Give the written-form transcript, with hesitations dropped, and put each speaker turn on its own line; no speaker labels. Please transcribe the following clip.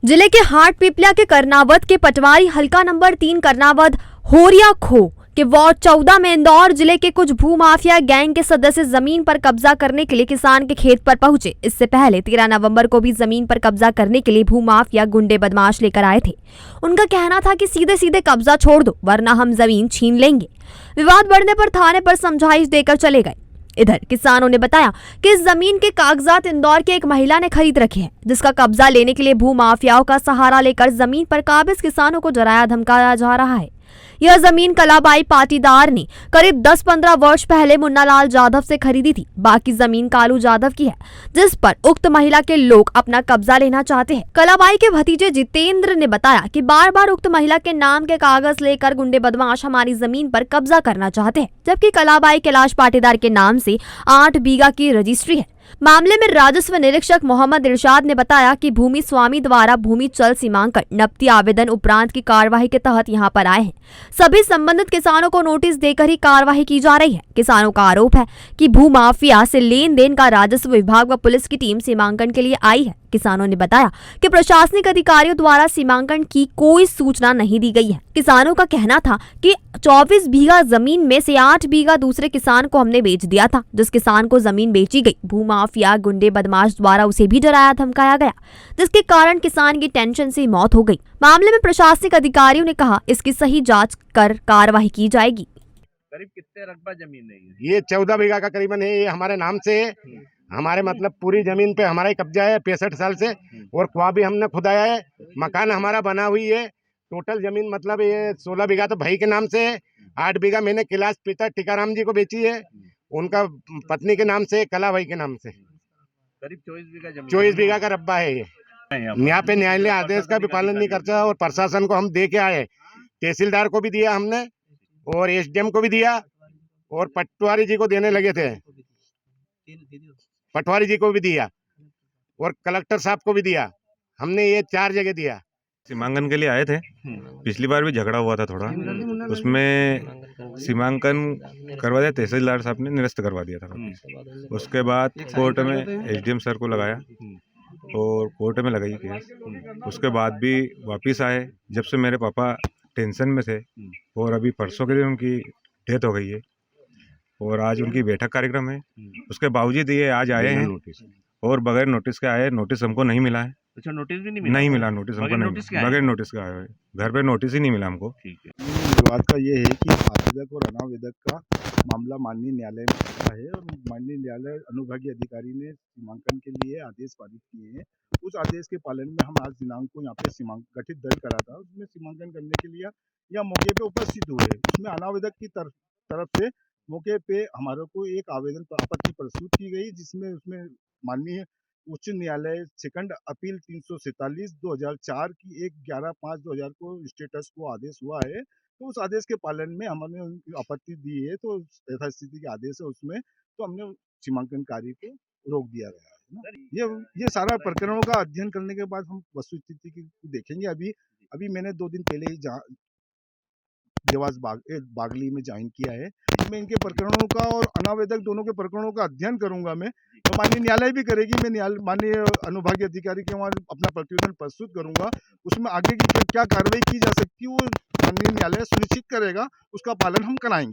जिले के हाट पिपलिया के करनावत के पटवारी हल्का नंबर 3 करनावत होरिया खो के वार्ड 14 में इंदौर जिले के कुछ भूमाफिया गैंग के सदस्य जमीन पर कब्जा करने के लिए किसान के खेत पर पहुंचे। इससे पहले 13 नवंबर को भी जमीन पर कब्जा करने के लिए भूमाफिया गुंडे बदमाश लेकर आए थे। उनका कहना था कि सीधे सीधे कब्जा छोड़ दो वरना हम जमीन छीन लेंगे। विवाद बढ़ने पर थाने पर समझाइश देकर चले गए। इधर किसानों ने बताया कि इस जमीन के कागजात इंदौर की एक महिला ने खरीद रखे हैं, जिसका कब्जा लेने के लिए भूमाफियाओं का सहारा लेकर जमीन पर काबिज किसानों को डराया धमकाया जा रहा है। यह जमीन कलाबाई पाटीदार ने करीब 10-15 वर्ष पहले मुन्नालाल जाधव से खरीदी थी। बाकी जमीन कालू जाधव की है, जिस पर उक्त महिला के लोग अपना कब्जा लेना चाहते हैं। कलाबाई के भतीजे जितेंद्र ने बताया कि बार बार उक्त महिला के नाम के कागज लेकर गुंडे बदमाश हमारी जमीन पर कब्जा करना चाहते हैं, जबकि कलाबाई कैलाश पाटीदार के नाम से 8 बीघा की रजिस्ट्री है। मामले में राजस्व निरीक्षक मोहम्मद इरशाद ने बताया कि भूमि स्वामी द्वारा भूमि चल सीमांकन नब्ती आवेदन उपरांत की कार्यवाही के तहत यहां पर आए हैं। सभी संबंधित किसानों को नोटिस देकर ही कार्यवाही की जा रही है। किसानों का आरोप है कि भूमाफिया से लेन देन का राजस्व विभाग व पुलिस की टीम सीमांकन के लिए आई है। किसानों ने बताया कि प्रशासनिक अधिकारियों द्वारा सीमांकन की कोई सूचना नहीं दी गई है। किसानों का कहना था कि 24 बीघा जमीन में से 8 बीघा दूसरे किसान को हमने बेच दिया था। जिस किसान को जमीन बेची गई, भूमाफिया गुंडे बदमाश द्वारा उसे भी डराया धमकाया गया, जिसके कारण किसान की टेंशन से मौत हो गई। मामले में प्रशासनिक अधिकारियों ने कहा इसकी सही जाँच कर कार्यवाही की जाएगी।
करीब कितने रकबा जमीन है
ये 14 बीघा का करीबन है। ये हमारे नाम से है। हमारे मतलब पूरी जमीन पे हमारा ही कब्जा है 65 साल से, और कुआं भी हमने खुदाया है। मकान हमारा बना हुई है। टोटल जमीन मतलब ये 16 बीघा तो भाई के नाम से है। 8 बीघा मैंने कैलाश पिता टीकाराम जी को बेची है, उनका पत्नी के नाम से, कला भाई के नाम से।
करीब 24 बीघा जमीन
24 बीघा का रब्बा है ये। यहाँ पे न्यायालय आदेश का भी पालन नहीं करता, और प्रशासन को हम दे के आए। तहसीलदार को भी दिया हमने, और एसडीएम को भी दिया, और पटवारी जी को देने लगे थे। पटवारी जी को भी दिया, और कलेक्टर साहब को भी दिया। हमने ये 4 जगह दिया।
सीमांकन के लिए आए थे। पिछली बार भी झगड़ा हुआ था थोड़ा, उसमें सीमांकन करवा दिया, तहसीलदार साहब ने निरस्त करवा दिया था। उसके बाद कोर्ट में एसडीएम सर को लगाया, और कोर्ट में लगाई केस। उसके बाद भी वापिस आए, जब से मेरे पापा टेंशन में थे, और अभी परसों के दिन उनकी डेथ हो गई है, और आज उनकी बैठक कार्यक्रम है। उसके बावजूद ये आज आए हैं, और बगैर नोटिस के आए। नोटिस हमको नहीं मिला है।
अच्छा, नोटिस भी नहीं मिला?
नहीं मिला नोटिस हमको, नहीं, बगैर नोटिस के आए हुए। घर पे नोटिस ही नहीं मिला हमको।
ठीक है।
विवाद का ये है कि आवेदक और अनावेदक का मामला माननीय न्यायालय में चला है, और माननीय न्यायालय अनुभागीय अधिकारी ने सीमांकन के लिए आदेश पारित किए हैं। उस आदेश के पालन में हम आज दिनांक को यहाँ पे गठित दल करा था, उसमें सीमांकन करने के लिए या मौके पे उपस्थित हुए। उसमें अनावेदक की तरफ से मौके पे हमारे को एक आवेदन आपत्ति प्रस्तुत की गई, जिसमें उसमें माननीय उच्च न्यायालय सेकंड अपील 347/2004 की 1/11/5/2000 को स्टेटस को आदेश हुआ है। तो उस आदेश के पालन में हमने उनकी आपत्ति दी है, तो यथास्थिति के आदेश है उसमें, तो हमने सीमांकन कार्य को रोक दिया गया है ना। ये सारा प्रकरणों का अध्ययन करने के बाद हम वस्तुस्थिति की देखेंगे। अभी मैंने 2 दिन पहले ही देवास बागली में ज्वाइन किया है। मैं इनके प्रकरणों का और अनावेदक दोनों के प्रकरणों का अध्ययन करूंगा। मैं तो माननीय न्यायालय भी करेगी। मैं माननीय अनुभागीय अधिकारी के वहाँ अपना प्रतिवेदन प्रस्तुत करूंगा। उसमें आगे की क्या कार्रवाई की जा सकती है वो माननीय न्यायालय सुनिश्चित करेगा, उसका पालन हम कराएंगे।